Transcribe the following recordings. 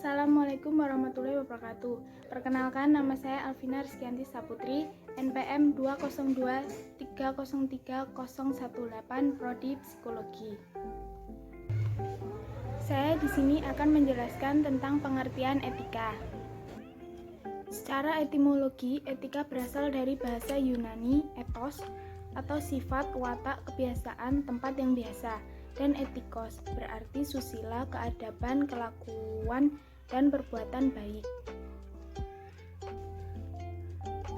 Assalamualaikum warahmatullahi wabarakatuh. Perkenalkan, nama saya Alvina Rizkyanti Saputri, NPM 202303018, Prodi Psikologi. Saya di sini akan menjelaskan tentang pengertian etika. Secara etimologi, etika berasal dari bahasa Yunani ethos atau sifat, watak, kebiasaan, tempat yang biasa, dan etikos berarti susila, keadaban, kelakuan, dan perbuatan baik.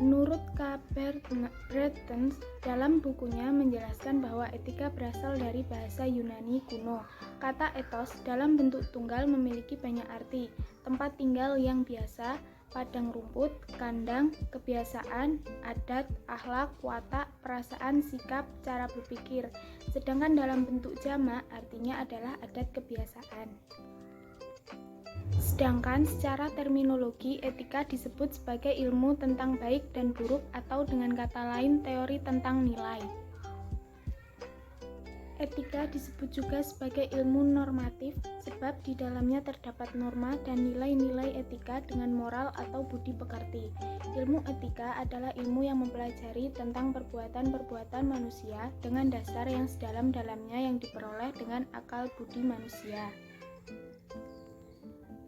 Menurut K. Bertens dalam bukunya menjelaskan bahwa etika berasal dari bahasa Yunani kuno. Kata ethos dalam bentuk tunggal memiliki banyak arti: tempat tinggal yang biasa, padang rumput, kandang, kebiasaan, adat, akhlak, watak, perasaan, sikap, cara berpikir. Sedangkan dalam bentuk jamak artinya adalah adat kebiasaan. Sedangkan secara terminologi etika disebut sebagai ilmu tentang baik dan buruk atau dengan kata lain teori tentang nilai. Etika disebut juga sebagai ilmu normatif sebab di dalamnya terdapat norma dan nilai-nilai etika dengan moral atau budi pekerti. Ilmu etika adalah ilmu yang mempelajari tentang perbuatan-perbuatan manusia dengan dasar yang sedalam-dalamnya yang diperoleh dengan akal budi manusia.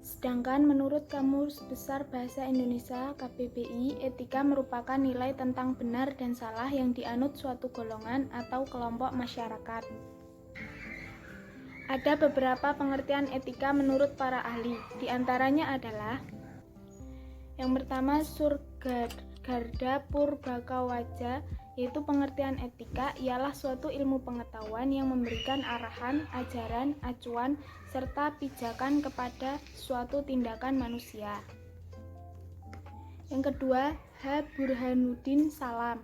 Sedangkan menurut Kamus Besar Bahasa Indonesia KBBI, etika merupakan nilai tentang benar dan salah yang dianut suatu golongan atau kelompok masyarakat. Ada beberapa pengertian etika menurut para ahli. Di antaranya adalah: yang pertama, Surgarda Purbakawaja, yaitu pengertian etika ialah suatu ilmu pengetahuan yang memberikan arahan, ajaran, acuan, serta pijakan kepada suatu tindakan manusia. Yang kedua, H. Burhanuddin Salam.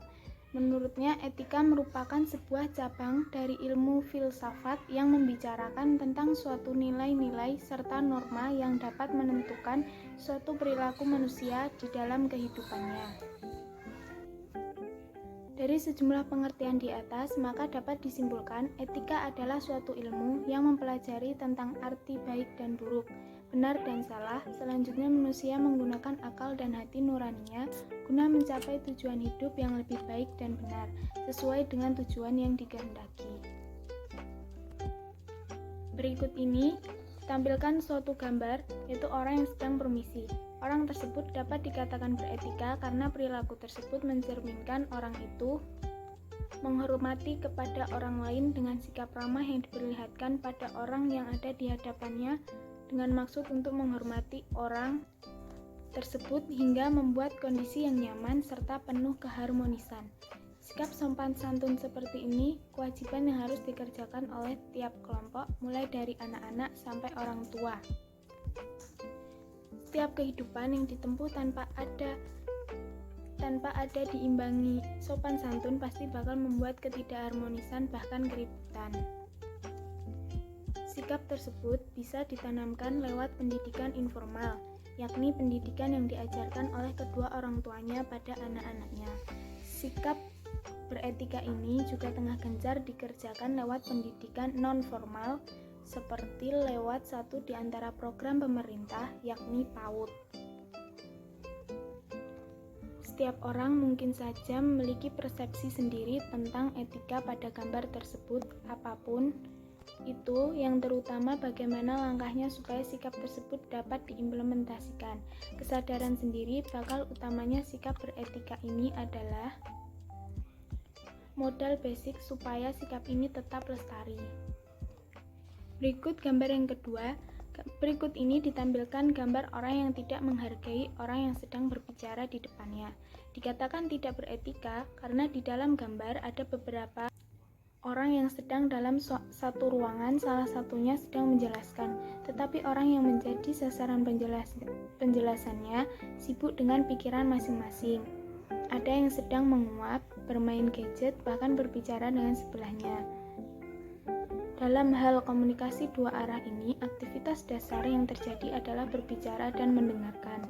Menurutnya, etika merupakan sebuah cabang dari ilmu filsafat yang membicarakan tentang suatu nilai-nilai serta norma yang dapat menentukan suatu perilaku manusia di dalam kehidupannya. Dari sejumlah pengertian di atas, maka dapat disimpulkan etika adalah suatu ilmu yang mempelajari tentang arti baik dan buruk, benar dan salah. Selanjutnya manusia menggunakan akal dan hati nuraninya guna mencapai tujuan hidup yang lebih baik dan benar, sesuai dengan tujuan yang dikehendaki. Berikut ini ditampilkan suatu gambar, yaitu orang yang sedang bermisi. Orang tersebut dapat dikatakan beretika karena perilaku tersebut mencerminkan orang itu menghormati kepada orang lain dengan sikap ramah yang diperlihatkan pada orang yang ada di hadapannya dengan maksud untuk menghormati orang tersebut hingga membuat kondisi yang nyaman serta penuh keharmonisan. Sikap sopan santun seperti ini kewajiban yang harus dikerjakan oleh tiap kelompok, mulai dari anak-anak sampai orang tua. Setiap kehidupan yang ditempuh tanpa ada diimbangi sopan santun pasti bakal membuat ketidakharmonisan bahkan keributan. Sikap tersebut bisa ditanamkan lewat pendidikan informal, yakni pendidikan yang diajarkan oleh kedua orang tuanya pada anak-anaknya. Sikap beretika ini juga tengah gencar dikerjakan lewat pendidikan non-formal, seperti lewat satu di antara program pemerintah, yakni PAUD. Setiap orang mungkin saja memiliki persepsi sendiri tentang etika pada gambar tersebut, apapun itu, yang terutama bagaimana langkahnya supaya sikap tersebut dapat diimplementasikan. Kesadaran sendiri bakal utamanya sikap beretika ini adalah modal basic supaya sikap ini tetap lestari. Berikut gambar yang kedua. Berikut ini ditampilkan gambar orang yang tidak menghargai orang yang sedang berbicara di depannya. Dikatakan tidak beretika karena di dalam gambar ada beberapa orang yang sedang dalam satu ruangan, salah satunya sedang menjelaskan, tetapi orang yang menjadi sasaran penjelasannya sibuk dengan pikiran masing-masing. Ada yang sedang menguap, bermain gadget, bahkan berbicara dengan sebelahnya. Dalam hal komunikasi dua arah ini, aktivitas dasar yang terjadi adalah berbicara dan mendengarkan.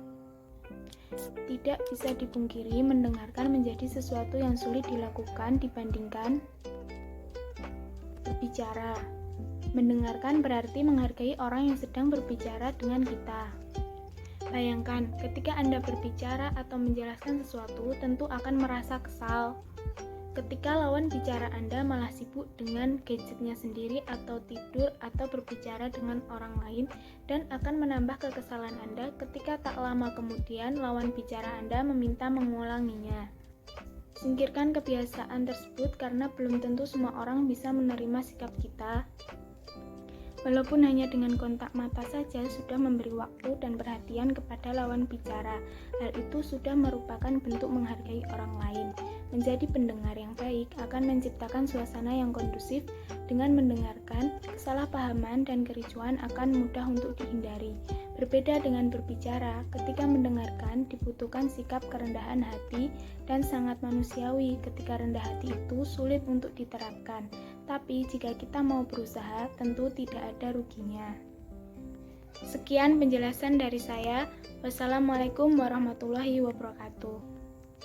Tidak bisa dipungkiri, mendengarkan menjadi sesuatu yang sulit dilakukan dibandingkan berbicara. Mendengarkan berarti menghargai orang yang sedang berbicara dengan kita. Bayangkan, ketika Anda berbicara atau menjelaskan sesuatu, tentu akan merasa kesal. Ketika lawan bicara Anda malah sibuk dengan gadgetnya sendiri atau tidur atau berbicara dengan orang lain, dan akan menambah kekesalan Anda ketika tak lama kemudian lawan bicara Anda meminta mengulanginya. Singkirkan kebiasaan tersebut karena belum tentu semua orang bisa menerima sikap kita. Walaupun hanya dengan kontak mata saja sudah memberi waktu dan perhatian kepada lawan bicara, hal itu sudah merupakan bentuk menghargai orang lain. Menjadi pendengar yang baik akan menciptakan suasana yang kondusif. Dengan mendengarkan, kesalahpahaman dan kericuhan akan mudah untuk dihindari. Berbeda dengan berbicara, ketika mendengarkan dibutuhkan sikap kerendahan hati dan sangat manusiawi. Ketika rendah hati itu sulit untuk diterapkan, tapi jika kita mau berusaha, tentu tidak ada ruginya. Sekian penjelasan dari saya. Wassalamualaikum warahmatullahi wabarakatuh.